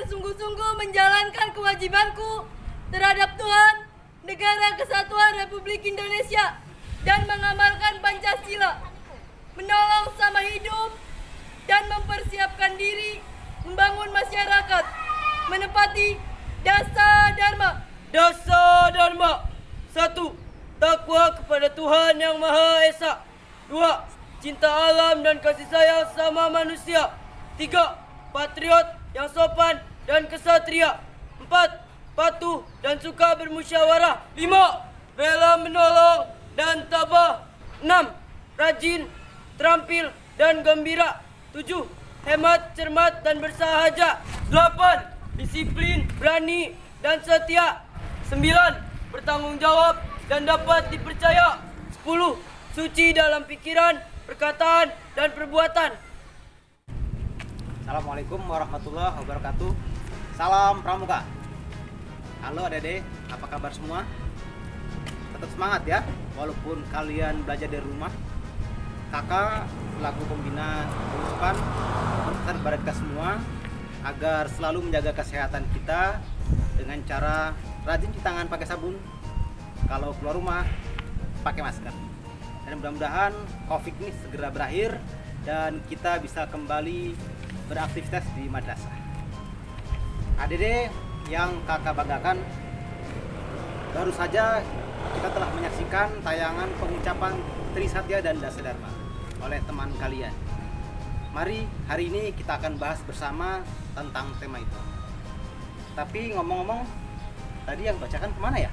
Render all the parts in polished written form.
bersungguh-sungguh menjalankan kewajibanku terhadap Tuhan, Negara Kesatuan Republik Indonesia, dan mengamalkan Pancasila, menolong sama hidup, dan mempersiapkan diri membangun masyarakat, menepati Dasa Dharma. Dasa Dharma. 1. Takwa kepada Tuhan Yang Maha Esa. 2. Cinta alam dan kasih sayang sama manusia. 3. Patriot yang sopan dan kesatria. 4. Patuh dan suka bermusyawarah. 5. Rela menolong dan tabah. 6. Rajin, terampil dan gembira. 7. Hemat, cermat dan bersahaja. 8. Disiplin, berani dan setia. 9. Bertanggung jawab dan dapat dipercaya. 10. Suci dalam pikiran, perkataan dan perbuatan. Assalamualaikum warahmatullahi wabarakatuh. Salam Pramuka. Halo adik-adik, apa kabar semua? Tetap semangat ya, walaupun kalian belajar dari rumah. Kakak selaku pembina Unpan berpesan kepada kita semua agar selalu menjaga kesehatan kita dengan cara rajin cuci tangan pakai sabun, kalau keluar rumah pakai masker. Dan mudah-mudahan COVID ini segera berakhir dan kita bisa kembali beraktivitas di madrasah. Adik-adik yang kakak banggakan, baru saja kita telah menyaksikan tayangan pengucapan Trisatya dan Dasa Dharma oleh teman kalian. Mari hari ini kita akan bahas bersama tentang tema itu. Tapi ngomong-ngomong, tadi yang bacakan kemana ya?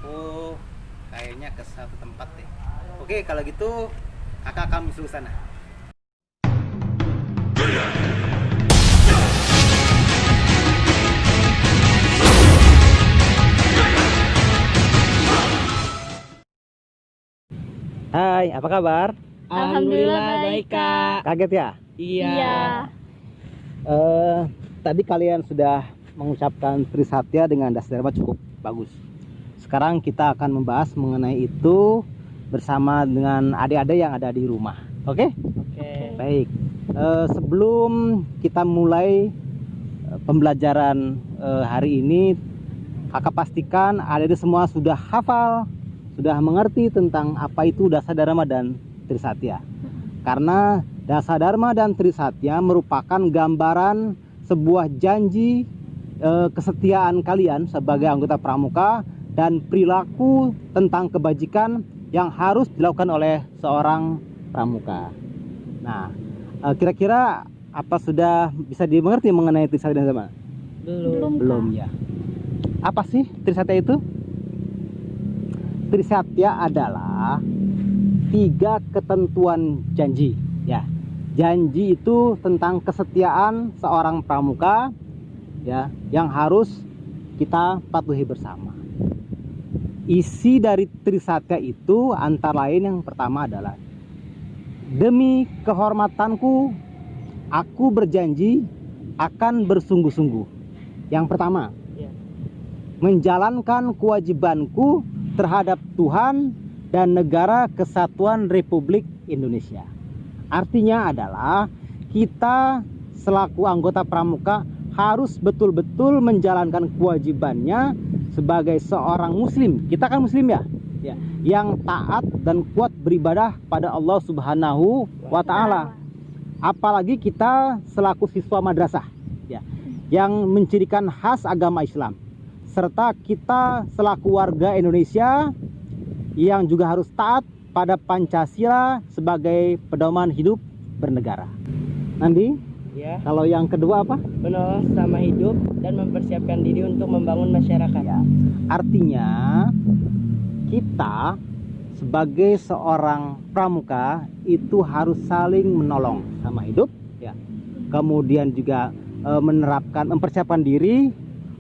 Oh, kayaknya ke satu tempat deh. Oke, kalau gitu kakak kami suruh sana. Hai, apa kabar? Alhamdulillah baik, Kak. Kaget ya? Iya. Tadi kalian sudah mengucapkan Trisatya dengan Dasa Dharma cukup bagus. Sekarang kita akan membahas mengenai itu bersama dengan adik-adik yang ada di rumah. Oke? Oke. Baik. Sebelum kita mulai pembelajaran hari ini, kakak pastikan adik-adik semua sudah hafal, sudah mengerti tentang apa itu Dasa Dharma dan Trisatya. Karena Dasa Dharma dan Trisatya merupakan gambaran sebuah janji kesetiaan kalian sebagai anggota pramuka dan perilaku tentang kebajikan yang harus dilakukan oleh seorang pramuka. Nah, kira-kira apa sudah bisa dimengerti mengenai Trisatya dan Dharma? Belum ya. Apa sih Trisatya itu? Trisatya adalah 3 ketentuan janji. Ya, janji itu tentang kesetiaan seorang pramuka, ya, yang harus kita patuhi bersama. Isi dari Trisatya itu antara lain yang pertama adalah, demi kehormatanku, aku berjanji akan bersungguh-sungguh. Yang pertama, menjalankan kewajibanku terhadap Tuhan dan Negara Kesatuan Republik Indonesia. Artinya adalah kita selaku anggota pramuka harus betul-betul menjalankan kewajibannya sebagai seorang muslim. Kita kan muslim ya? Ya, yang taat dan kuat beribadah pada Allah Subhanahu wa taala. Apalagi kita selaku siswa madrasah, ya, yang mencirikan khas agama Islam. Serta kita selaku warga Indonesia yang juga harus taat pada Pancasila sebagai pedoman hidup bernegara. Nanti, Ya. kalau yang kedua apa? Menolong sama hidup dan mempersiapkan diri untuk membangun masyarakat. Ya, artinya kita sebagai seorang pramuka itu harus saling menolong sama hidup, ya. Kemudian juga mempersiapkan diri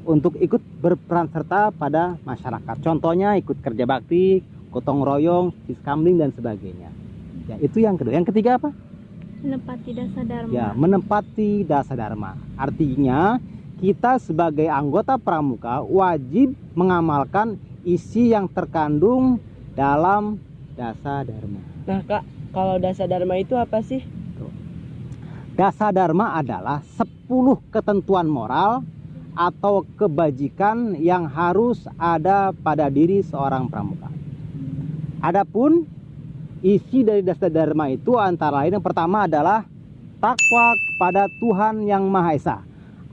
untuk ikut berperan serta pada masyarakat. Contohnya ikut kerja bakti, gotong royong, fiskamling dan sebagainya. Ya, itu yang kedua. Yang ketiga apa? Menepati Dasa Dharma. Ya, menepati Dasa Dharma. Artinya kita sebagai anggota pramuka wajib mengamalkan isi yang terkandung dalam Dasa Dharma. Nah, Kak, kalau Dasa Dharma itu apa sih? Dasa Dharma adalah 10 10 ketentuan moral atau kebajikan yang harus ada pada diri seorang pramuka. Adapun isi dari Dasar Dharma itu antara lain yang pertama adalah takwa kepada Tuhan Yang Maha Esa.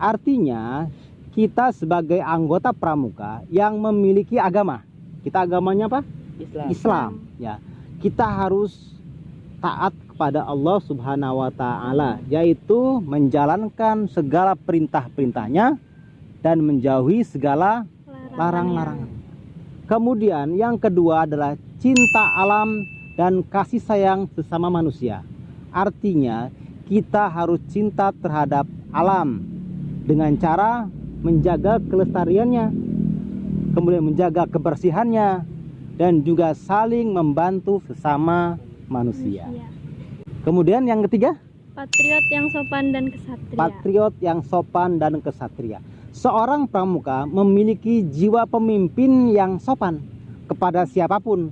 Artinya kita sebagai anggota pramuka yang memiliki agama. Kita agamanya apa? Islam. Ya. Kita harus taat kepada Allah Subhanahu wa taala, yaitu menjalankan segala perintah-perintahnya dan menjauhi segala larang-larangan. Kemudian yang kedua adalah cinta alam dan kasih sayang sesama manusia. Artinya kita harus cinta terhadap alam dengan cara menjaga kelestariannya, kemudian menjaga kebersihannya, dan juga saling membantu sesama manusia. Kemudian yang ketiga, Patriot yang sopan dan kesatria. patriot yang sopan dan kesatria. Seorang pramuka memiliki jiwa pemimpin yang sopan kepada siapapun,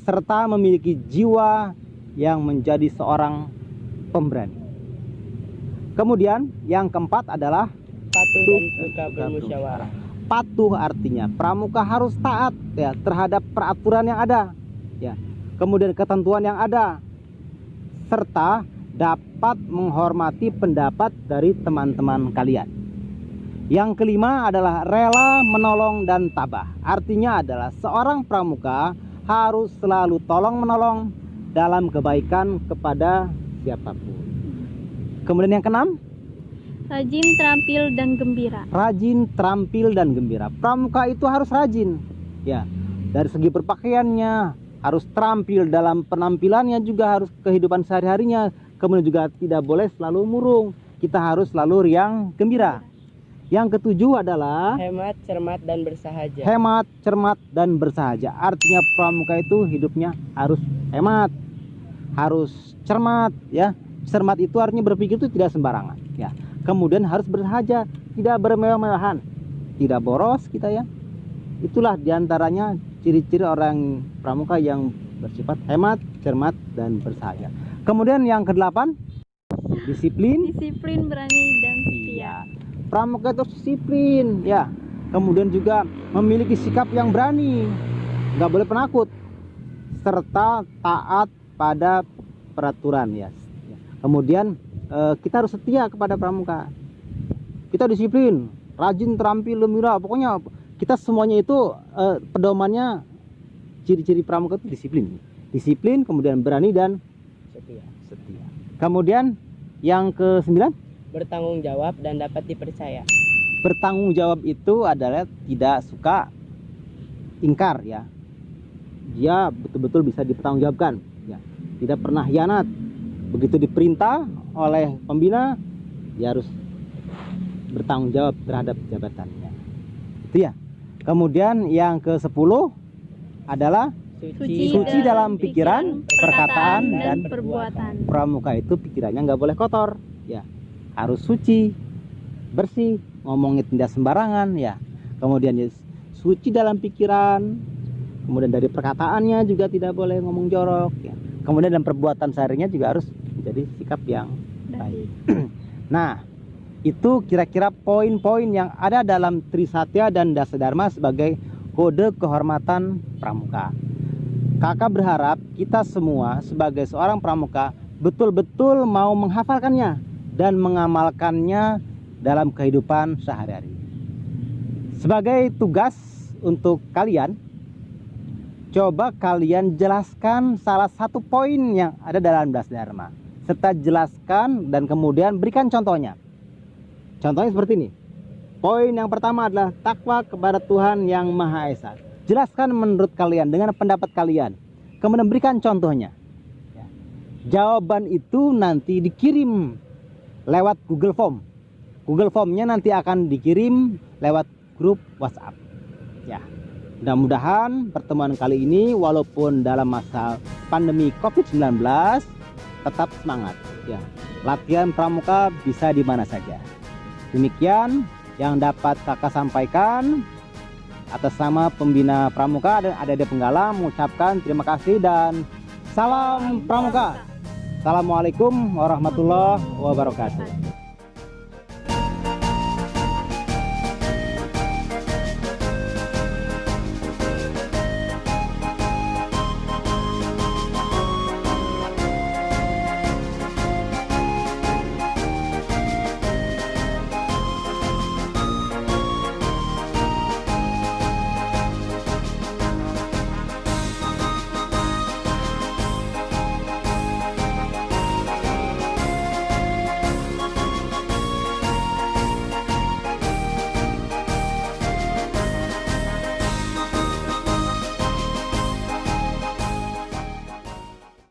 serta memiliki jiwa yang menjadi seorang pemberani. Kemudian yang keempat adalah Patuh dan suka bermusyawarah. patuh, artinya pramuka harus taat ya terhadap peraturan yang ada, ya. Kemudian ketentuan yang ada, serta dapat menghormati pendapat dari teman-teman kalian. Yang kelima adalah rela menolong dan tabah. Artinya adalah seorang pramuka harus selalu tolong menolong dalam kebaikan kepada siapapun. Kemudian yang keenam, Rajin, terampil, dan gembira. rajin, terampil, dan gembira. Pramuka itu harus rajin, ya. Dari segi berpakaiannya harus terampil, dalam penampilannya juga harus kehidupan sehari-harinya. Kemudian juga tidak boleh selalu murung. Kita harus selalu riang, gembira. Yang ketujuh adalah Hemat, cermat, dan bersahaja. hemat, cermat, dan bersahaja. Artinya pramuka itu hidupnya harus hemat, harus cermat, ya. Cermat itu artinya berpikir itu tidak sembarangan, ya. Kemudian harus bersahaja, tidak bermewah-mewahan, tidak boros kita, ya. Itulah diantaranya ciri-ciri orang pramuka yang bersifat hemat, cermat, dan bersahaja. Kemudian yang kedelapan, disiplin. Disiplin, berani, dan setia. Iya. Pramuka itu disiplin, ya. Kemudian juga memiliki sikap yang berani, nggak boleh penakut, serta taat pada peraturan, ya. Kemudian kita harus setia kepada pramuka. Kita disiplin, rajin, terampil, gembira. Pokoknya kita semuanya itu pedomannya, ciri-ciri pramuka itu disiplin. Disiplin, kemudian berani dan setia. Kemudian yang ke-9, Bertanggung jawab dan dapat dipercaya. bertanggung jawab itu adalah tidak suka ingkar, ya. Dia betul-betul bisa dipertanggungjawabkan, ya. Tidak pernah hianat. Begitu diperintah oleh pembina, dia harus bertanggung jawab terhadap jabatannya. Itu, ya. Kemudian yang ke-10 adalah suci dalam pikiran, perkataan, dan perbuatan. pramuka itu pikirannya nggak boleh kotor, ya. Harus suci, bersih, ngomongnya tidak sembarangan, ya. Kemudian ya, suci dalam pikiran, kemudian dari perkataannya juga tidak boleh ngomong jorok, ya. Kemudian dalam perbuatan seharinya juga harus menjadi sikap yang baik. Nah, itu kira-kira poin-poin yang ada dalam Trisatya dan Dasar Dharma sebagai kode kehormatan pramuka. Kakak berharap kita semua sebagai seorang pramuka betul-betul mau menghafalkannya dan mengamalkannya dalam kehidupan sehari-hari. Sebagai tugas untuk kalian, coba kalian jelaskan salah satu poin yang ada dalam Dasar Dharma, serta jelaskan dan kemudian berikan contohnya. Contohnya seperti ini. Poin yang pertama adalah takwa kepada Tuhan Yang Maha Esa. Jelaskan menurut kalian dengan pendapat kalian, kemudian berikan contohnya. Jawaban itu nanti dikirim lewat Google Form. Google Formnya nanti akan dikirim lewat grup WhatsApp, ya. Mudah-mudahan pertemuan kali ini walaupun dalam masa pandemi COVID-19 tetap semangat, ya. Latihan pramuka bisa di mana saja. Demikian yang dapat kakak sampaikan. Atas nama pembina pramuka dan adik-adik penggala mengucapkan terima kasih dan salam pramuka. Assalamualaikum warahmatullahi wabarakatuh.